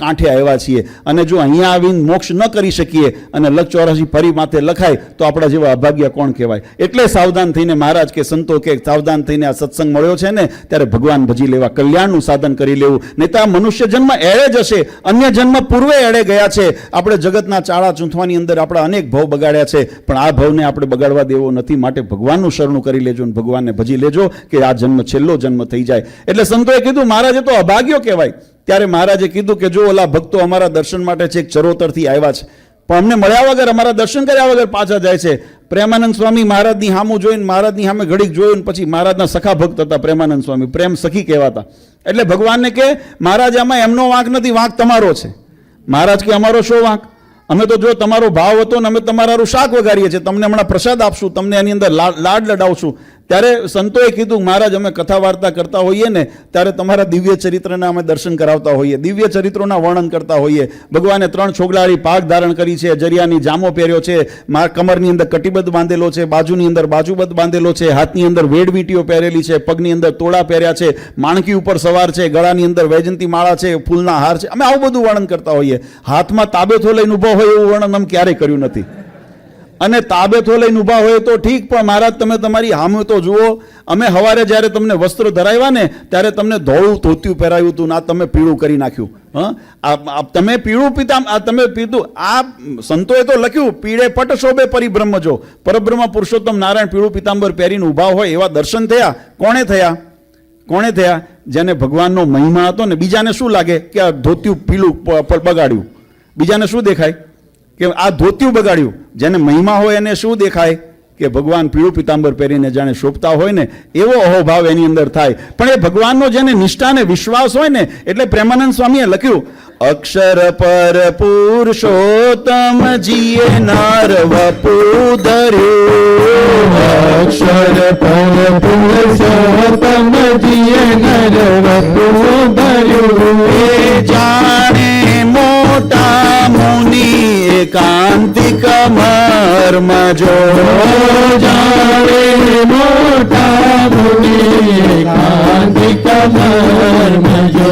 કાંઠે આવ્યા છીએ. અને જો અહીંયા આવીને મોક્ષ ન કરી શકીએ અને લખ 84 ફરી માથે લખાય તો આપણા જેવા અભાગ્ય કોણ કહેવાય? એટલે સાવધાન થઈને મહારાજ કે સંતો કે સાવધાન થઈને આ સત્સંગ મળ્યો છે ને ત્યારે ભગવાન ભજી લેવા, કલ્યાણનું સાધન કરી લેવું. નહીં તો આ મનુષ્ય જન્મ એળે જશે, અન્ય જન્મ પૂર્વે એળે ગયા છે. આપણે જગતના ચાળા ચૂંથવાની અંદર આપણા અનેક ભાવ બગાડ્યા છે, પણ આ ભાવને આપણે બગાડવા દેવો નથી. માટે ભગવાનનું શરણું કરી લેજો અને ભગવાનને ભજી લેજો કે આ જન્મ છેલ્લો જન્મ થઈ જાય. એટલે સંતોએ કીધું, મહારાજે તો અભાગ્યો કહેવાય. ત્યારે મહારાજે કીધું કે જો ઓલા ભક્તો અમારા દર્શન માટે છેક ચરોતરથી આવ્યા છે, પણ અમને મળ્યા વગર, અમારા દર્શન કર્યા વગર પાછા જાય છે. પ્રેમાનંદ સ્વામી મહારાજની સામું જોઈને, મહારાજની સામે ઘડીક જોયું, પછી મહારાજના સખા ભક્ત હતા પ્રેમાનંદ સ્વામી, પ્રેમ સખી કહેવાતા. એટલે ભગવાનને કે મહારાજ આમાં એમનો વાંક નથી, વાંક તમારો છે. મહારાજ કે અમારો શો વાંક? અમે તો જો તમારો ભાવ હતો ને અમે તમારું શાક વગાડીએ છીએ, તમને હમણાં પ્રસાદ આપશું, તમને એની અંદર લાડ લડાવશું. ત્યારે સંતોએ કીધું મહારાજ અમે કથા વાર્તા કરતા હોઈએ ને ત્યારે તમારા દિવ્ય ચરિત્રના અમે દર્શન કરાવતા હોઈએ, દિવ્ય ચરિત્રોના વર્ણન કરતા હોઈએ. ભગવાને 3 છોગલાળી પાઘ ધારણ કરી છે, જરિયાની જામો પહેર્યો છે, કમરની અંદર કટિબદ્ધ બાંધેલો છે, બાજુની અંદર બાજુબદ્ધ બાંધેલો છે, હાથની અંદર વેડવીટીઓ પહેરેલી છે, પગની અંદર તોળા પહેર્યા છે, માણકી ઉપર સવાર છે, ગળાની અંદર વૈજંતી માળા છે, ફૂલના હાર છે. અમે આવું બધું વર્ણન કરતા હોઈએ. હાથમાં તાબેથો લઈને ઊભો હોય એવું વર્ણન અમે ક્યારેય કર્યું નથી. અને તાબેથો લઈને ઊભા હોય તો ઠીક, પણ મહારાજ તમે તમારી હામે તો જુઓ. અમે હવારે જ્યારે તમને વસ્ત્ર ધરાવ્યા ને ત્યારે તમને ધોળું ધોતિયું પહેરાવ્યું હતું, ના તમે પીળું કરી નાખ્યું. તમે પીળું પીતા, તમે પીધું. આ સંતોએ તો લખ્યું પીળે પટ શોભે પરિબ્રહ્મ જો, પરબ્રહ્મ પુરુષોત્તમ નારાયણ પીળું પીતાંબર પહેરીને ઊભા હોય એવા દર્શન થયા. કોણે થયા? કોણે થયા? જેને ભગવાનનો મહિમા હતો ને. બીજાને શું લાગે કે આ ધોતિયું પીળું બગાડ્યું? બીજાને શું દેખાય કે આ ધોતિયું બગાડ્યું? જેને મહિમા હોય એને શું દેખાય કે ભગવાન પીળું પીતાંબર પહેરીને જાણે શોભતા હોય ને એવો અહોભાવ એની અંદર થાય. પણ એ ભગવાનનો જેને નિષ્ઠા ને વિશ્વાસ હોય ને, એટલે પ્રેમાનંદ સ્વામીએ લખ્યું અક્ષર પર પુરુષોત્તમ જીએ નર વપુ ધર્યું, અક્ષર પર પુરુષોત્તમ જીએ નર વપુ ધર્યું. એ જાણે મોટા મુનિ એકાંતિક મર્મ જો, જાણે મોટા મુનિ એકાંતિક મર્મ જો.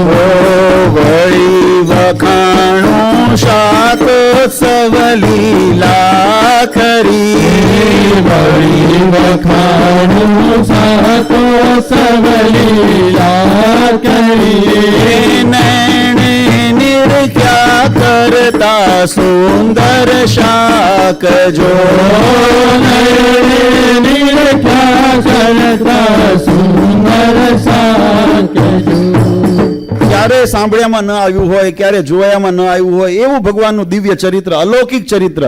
વળી વખાણું શાકોત્સવ લીલા ખરી, વળી વખાણું શાકોત્સવ લીલા કરી. નૈણે નિર્ખ્યા કરતા સુંદર શાક જો, નિર્ખ્યા કરતા સુંદર શાક જો. ક્યારે સાંભળ્યામાં ન આવ્યું હોય, ક્યારે જોયામાં ન આવ્યું હોય એવું ભગવાનનું દિવ્ય ચરિત્ર, અલૌકિક ચરિત્ર.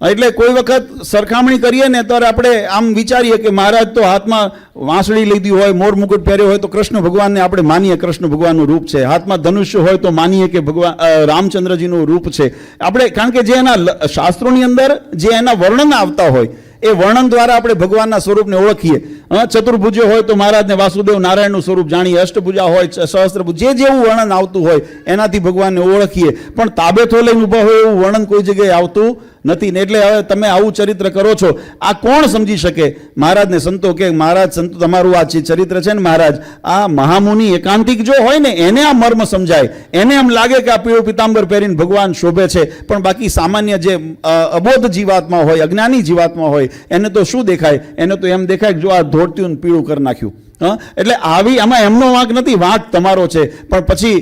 એટલે કોઈ વખત સરખામણી કરીએ ને ત્યારે આપણે આમ વિચારીએ કે મહારાજ તો હાથમાં વાંસળી લીધી હોય, મોર મુકુટ પહેર્યો હોય તો કૃષ્ણ ભગવાનને આપણે માનીએ કૃષ્ણ ભગવાનનું રૂપ છે. હાથમાં ધનુષ્ય હોય તો માનીએ કે ભગવાન રામચંદ્રજીનું રૂપ છે આપણે. કારણ કે જે એના શાસ્ત્રોની અંદર જે એના વર્ણન આવતા હોય એ વર્ણન દ્વારા આપણે ભગવાનના સ્વરૂપને ઓળખીએ. ચતુર્ભુજો હોય તો મહારાજને વાસુદેવ નારાયણનું સ્વરૂપ જાણીએ, અષ્ટભુજા હોય, સહસ્ત્રભુજ, જે જેવું વર્ણન આવતું હોય એનાથી ભગવાનને ઓળખીએ. પણ તાબેથો લઈને ઊભા હોય એવું વર્ણન કોઈ જગ્યાએ આવતું નથી ને. એટલે હવે તમે આવું ચરિત્ર કરો છો, આ કોણ સમજી શકે? મહારાજને સંતો કે મહારાજ સંતો તમારું આ જે ચરિત્ર છે ને મહારાજ, આ મહામુનિ એકાંતિક જો હોય ને એને આ મર્મ સમજાય, એને એમ લાગે કે આ પીળું પીતાંબર પહેરીને ભગવાન શોભે છે. પણ બાકી સામાન્ય જે અબોધ જીવાત્મા હોય, અજ્ઞાની જીવાત્મા હોય એને તો શું દેખાય? એને તો એમ દેખાય કે જો આ ધોળતું પીળું કરી નાખ્યું. એટલે આવી આમાં એમનો વાંક નથી, વાંક તમારો છે. પણ પછી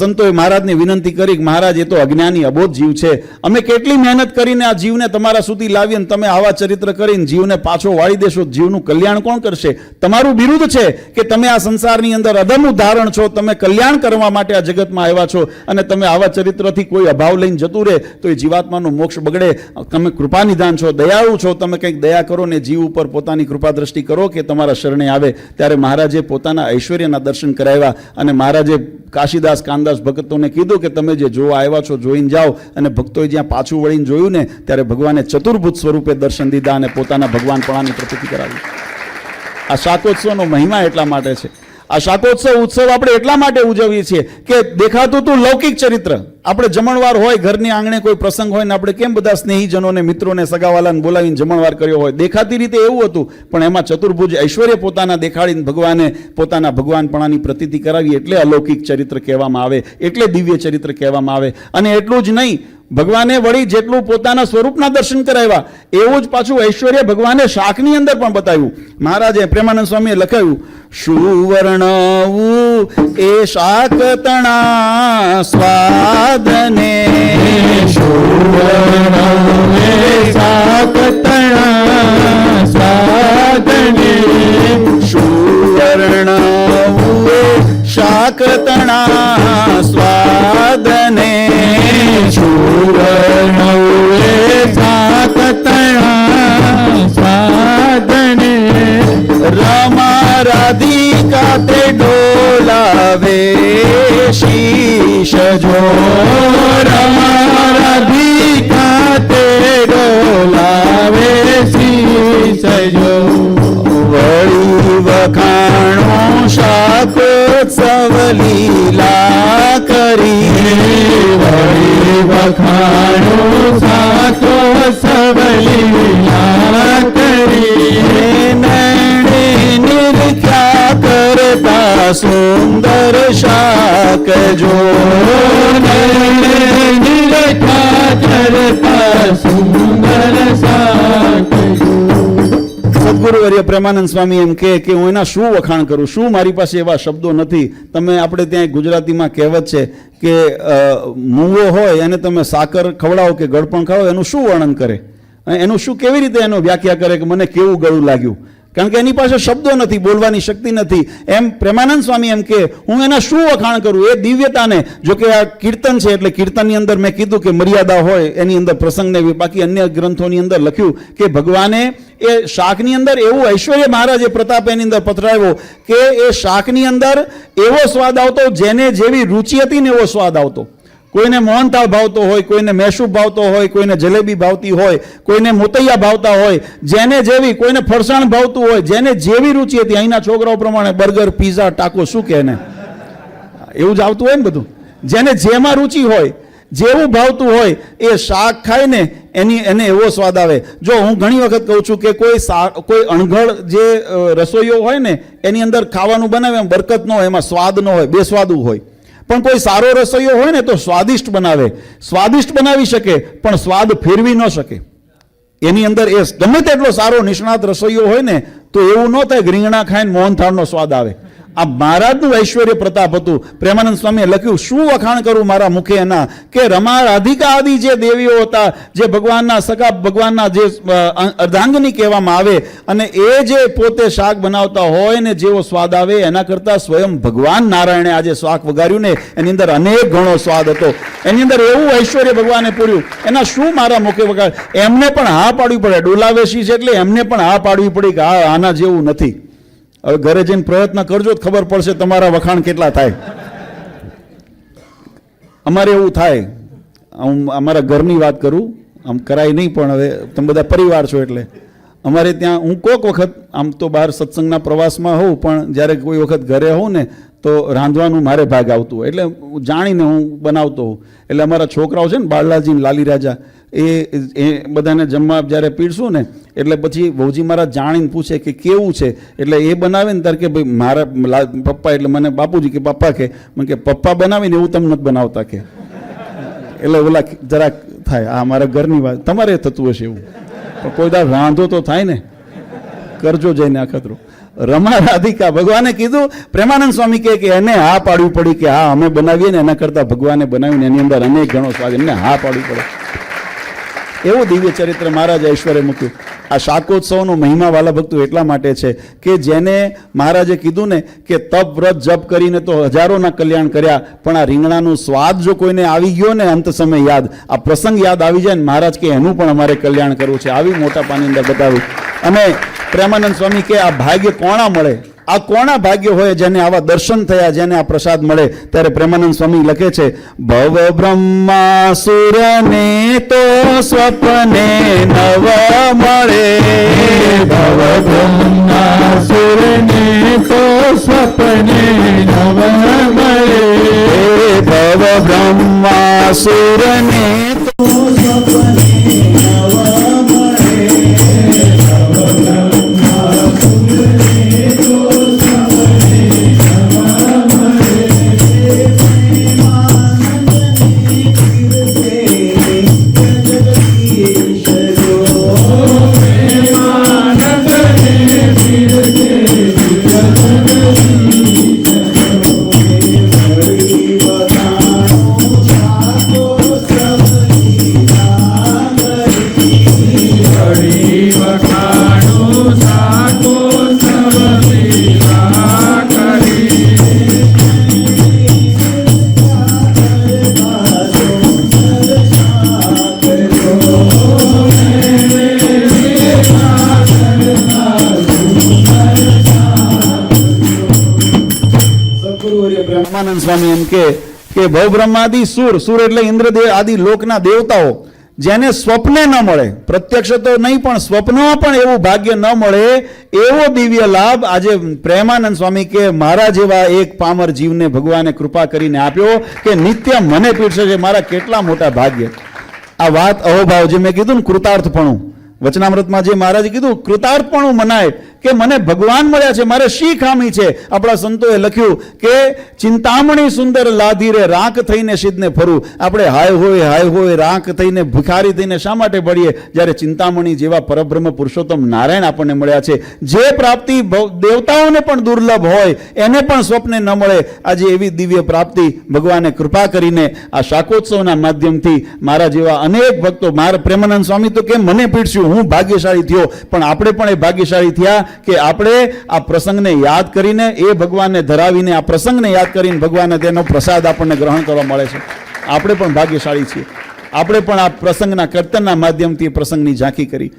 સંતોએ મહારાજને વિનંતી કરી કે મહારાજ એ તો અજ્ઞાની અબોધ જીવ છે, અમે કેટલી મહેનત કરીને આ જીવને તમારા સુધી લાવીએ, તમે આવા ચરિત્ર કરીને જીવને પાછો વાળી દેશો, જીવનું કલ્યાણ કોણ કરશે? તમારું બિરુદ છે કે તમે આ સંસારની અંદર અધમનું ધારણ છો, તમે કલ્યાણ કરવા માટે આ જગતમાં આવ્યા છો, અને તમે આવા ચરિત્રથી કોઈ અભાવ લઈને જતું રહે તો એ જીવાત્માનું મોક્ષ બગડે. તમે કૃપાનિધાન છો, દયાળુ છો, તમે કંઈક દયા કરો ને જીવ ઉપર પોતાની કૃપા દ્રષ્ટિ કરો કે તમારા શરણે આવે. ત્યારે મહારાજે પોતાના ઐશ્વર્યના દર્શન કરાવ્યા અને મહારાજે કાશીદાસ કાનદાસ ભક્તોને કીધું કે તમે જે જોવા આવ્યા છો જોઈને જાઓ. અને ભક્તોએ જ્યાં પાછું વળીને જોયું ને ત્યારે ભગવાને ચતુર્ભુજ સ્વરૂપે દર્શન દીધા અને પોતાના ભગવાનપણાની પ્રતીતિ કરાવી. આ શાકોત્સવનો મહિમા એટલા માટે છે. આ શાકોત્સવ ઉત્સવ આપણે એટલા માટે ઉજવીએ છીએ કે દેખાતું તું લૌકિક ચરિત્ર. આપણે જમણવાર હોય, ઘરની આંગણે કોઈ પ્રસંગ હોય ને આપણે કેમ બધા સ્નેહીજનોને, મિત્રોને, સગાવાલાને બોલાવીને જમણવાર કર્યો હોય, દેખાતી રીતે એવું હતું, પણ એમાં ચતુર્ભુજ ઐશ્વર્ય પોતાના દેખાડીને ભગવાને પોતાના ભગવાનપણાની પ્રતીતિ કરાવી. એટલે અલૌકિક ચરિત્ર કહેવામાં આવે, એટલે દિવ્ય ચરિત્ર કહેવામાં આવે. અને એટલું જ નહીં, ભગવાને વળી જેટલું પોતાના સ્વરૂપના દર્શન કરાવ્યા એવું જ પાછું ઐશ્વર્ય ભગવાને શાકની અંદર પણ બતાવ્યું. મહારાજે પ્રેમાનંદ સ્વામીએ લખાયું, સુવર્ણવું એ શાક તણા સ્વાદને, સુવર્ણવું એ શાક તણા સ્વાદને, સુવર્ણવું એ શાક તણા સ્વાદને, સુવર્ણવું એ શાક તણા સ્વાદને. રમા રાધિકા તે ડોલાવે શીશ જો, રમા રાધિકા તે ડોલાવે શીશ જો. વળી વખાણો શાકોત્સવ લીલા કરી. વળી વખાણો સાતો સવલીલા કરી. નૈણે નિરખ્યા કરતા સુંદર શાક જો. નિરખા કરતા સુંદર શાક સદગુરુ વર્ય પ્રેમાનંદ સ્વામી એમ કે હું એના શું વખાણ કરું, શું મારી પાસે એવા શબ્દો નથી. તમે આપણે ત્યાં ગુજરાતીમાં કહેવત છે કે મૂંગો હોય એને તમે સાકર ખવડાવો કે ગળપણ ખવડાવો એનું શું વર્ણન કરે, એનું શું કેવી રીતે એનો વ્યાખ્યા કરે કે મને કેવું ગળું લાગ્યું, કારણ કે એની પાસે શબ્દો નથી, બોલવાની શક્તિ નથી. એમ પ્રેમાનંદ સ્વામી એમ કે હું એના શું વખાણ કરું એ દિવ્યતાને. જો કે આ કીર્તન છે એટલે કીર્તનની અંદર મેં કીધું કે મર્યાદા હોય એની અંદર પ્રસંગને, બાકી અન્ય ગ્રંથોની અંદર લખ્યું કે ભગવાને એ શાકની અંદર એવું ઐશ્વર્ય મહારાજે પ્રતાપ એની અંદર પથરાવ્યો કે એ શાકની અંદર એવો સ્વાદ આવતો, જેને જેવી રુચિ હતી ને એવો સ્વાદ આવતો. કોઈને મોહનથાળ ભાવતો હોય, કોઈને મેસૂબ ભાવતો હોય, કોઈને જલેબી ભાવતી હોય, કોઈને મોતૈયા ભાવતા હોય, જેને જેવી, કોઈને ફરસાણ ભાવતું હોય, જેને જેવી રુચિ હતી. અહીંના છોકરાઓ પ્રમાણે બર્ગર, પીઝા, ટાકો શું કહે ને એવું જ આવતું હોય ને બધું. જેને જેમાં રુચિ હોય, જેવું ભાવતું હોય એ શાક ખાય ને એને એવો સ્વાદ આવે. જો હું ઘણી વખત કહું છું કે કોઈ અણઘડ જે રસોઈઓ હોય ને એની અંદર ખાવાનું બનાવે એમ બરકત ન હોય, એમાં સ્વાદ ન હોય, બેસ્વાદું હોય. પણ કોઈ સારો રસોઈયો હોય ને તો સ્વાદિષ્ટ બનાવે, સ્વાદિષ્ટ બનાવી શકે પણ સ્વાદ ફેરવી ન શકે. એની અંદર એ ગમે તેટલો સારો નિષ્ણાત રસોઈયો હોય ને તો એવું ન થાય કે રીંગણા ખાઈને મોહનથાળનો સ્વાદ આવે. આ મહારાજનું ઐશ્વર્ય પ્રતાપ હતું. પ્રેમાનંદ સ્વામીએ લખ્યું, શું વખાણ કરું મારા મુખે એના, કે રમા રાધિકા આદિ જે દેવીઓ હતા, જે ભગવાનના સગા, ભગવાનના જે અર્ધાંગની કહેવામાં આવે, અને એ જે પોતે શાક બનાવતા હોય ને જેવો સ્વાદ આવે એના કરતાં સ્વયં ભગવાન નારાયણે આજે શાક વગાડ્યું ને એની અંદર અનેક ગણો સ્વાદ હતો. એની અંદર એવું ઐશ્વર્ય ભગવાને પૂર્યું. એના શું મારા મુખે વગાડ. એમને પણ હા પાડવી પડે, ડોલાવેશી છે એટલે એમને પણ હા પાડવી પડી કે હા આના જેવું નથી. હવે ઘરે જઈને પ્રયત્ન કરજો તો ખબર પડશે તમારા વખાણ કેટલા થાય. અમારે એવું થાય, હું અમારા ઘરની વાત કરું, આમ કરાય નહીં પણ હવે તમે બધા પરિવાર છો એટલે અમારે ત્યાં હું કોઈક વખત આમ તો બહાર સત્સંગના પ્રવાસમાં હોઉં, પણ જ્યારે કોઈ વખત ઘરે હોઉં ને તો રાંધવાનું મારે ભાગ આવતું હોય, એટલે જાણીને હું બનાવતો હોઉં. એટલે અમારા છોકરાઓ છે ને બાળલાલજી ને લાલી રાજા, એ બધાને જમવા જ્યારે પીરસું ને એટલે પછી વહુજી મારા જાણીને પૂછે કે કેવું છે, એટલે એ બનાવે ને ત્યારે કે ભાઈ મારા પપ્પા, એટલે મને બાપુજી કે પપ્પા કે મને કે પપ્પા બનાવીને એવું તમે નથી બનાવતા કે. એટલે ઓલા જરાક થાય, આ મારા ઘરની વાત, તમારે થતું હશે એવું, પણ કોઈ દાડ રાંધો તો થાય ને, કરજો જઈને આ ખતરો. રમા રાધિકા ભગવાને કીધું, પ્રેમાનંદ સ્વામી કહે કે એને હા પાડવી પડી કે હા અમે બનાવીએ ને એના કરતાં ભગવાને બનાવીને એની અંદર અનેક ગણો સ્વાદ, એમને હા પાડવી પડે. એવું દિવ્ય ચરિત્ર મહારાજ ઐશ્વર્ય મૂક્યું. આ શાકોત્સવનો મહિમા વાલા ભક્તો એટલા માટે છે કે જેને મહારાજે કીધું ને કે તપ વ્રત જપ કરીને તો હજારોના કલ્યાણ કર્યા, પણ આ રીંગણાનું સ્વાદ જો કોઈને આવી ગયો ને અંત સમય યાદ, આ પ્રસંગ યાદ આવી જાય ને મહારાજ કે એનું પણ અમારે કલ્યાણ કરવું છે. આવી મોટા પાની અંદર બતાવ્યું. અને પ્રેમાનંદ સ્વામી કે આ ભાગ્ય કોણા મળે, આ કોણા ભાગ્ય હોય જેને આવા દર્શન થયા, જેને આ પ્રસાદ મળે. ત્યારે પ્રેમાનંદ સ્વામી લખે છે, ભવ બ્રહ્માસુરને તો સ્વપ્ને નવ મળે, ભવ બ્રહ્માસુરને તો સ્વપ્ને નવ મળે, ભવ બ્રહ્માસુરને તો સ્વપ્ને નવ સ્વામી એમ કે ભવ બ્રહ્માદિ સુર, સુર એટલે ઇન્દ્રદેવ આદિ લોકના દેવતાઓ, જેને સ્વપ્ને ન મળે, પ્રત્યક્ષ તો નહીં પણ સ્વપ્નમાં પણ એવું ભાગ્ય ન મળે, એવો દિવ્ય લાભ આજે પ્રેમાનંદ સ્વામી કે મારા જેવા એક પામર જીવને ભગવાને કૃપા કરીને આપ્યો કે નિત્ય મને પીરસે છે. મારા કેટલા મોટા ભાગ્ય. આ વાત અહોભાવ જે મેં કીધું ને, કૃતાર્થપણું, વચનામૃતમાં જે મહારાજે કીધું કૃતાર્થપણું મનાય કે મને ભગવાન મળ્યા છે, મારે શી ખામી છે. આપણા સંતોએ લખ્યું કે ચિંતામણી સુંદર લાધી રે રાખ થઈને સિદ્ધને ફરું. આપણે હાય હોય રાખ થઈને ભિખારી થઈને શા માટે પડીએ, જ્યારે ચિંતામણી જેવા પરબ્રહ્મ પુરુષોત્તમ નારાયણ આપણને મળ્યા છે. જે પ્રાપ્તિ દેવતાઓને પણ દુર્લભ હોય, એને પણ સ્વપ્ને ન મળે, આજે એવી દિવ્ય પ્રાપ્તિ ભગવાને કૃપા કરીને આ શાકોત્સવના માધ્યમથી મારા જેવા અનેક ભક્તો, મારા પ્રેમાનંદ સ્વામી તો કેમ મને પીરસ્યું, હું ભાગ્યશાળી થયો, પણ આપણે પણ એ ભાગ્યશાળી થયા કે આપણે આ પ્રસંગને યાદ કરીને, એ ભગવાનને ધરાવીને, આ પ્રસંગને યાદ કરીને ભગવાનને તેનો પ્રસાદ આપણને ગ્રહણ કરવા મળે છે. આપણે પણ ભાગ્યશાળી છીએ. આપણે પણ આ પ્રસંગના કીર્તનના માધ્યમથી પ્રસંગની ઝાંખી કરી.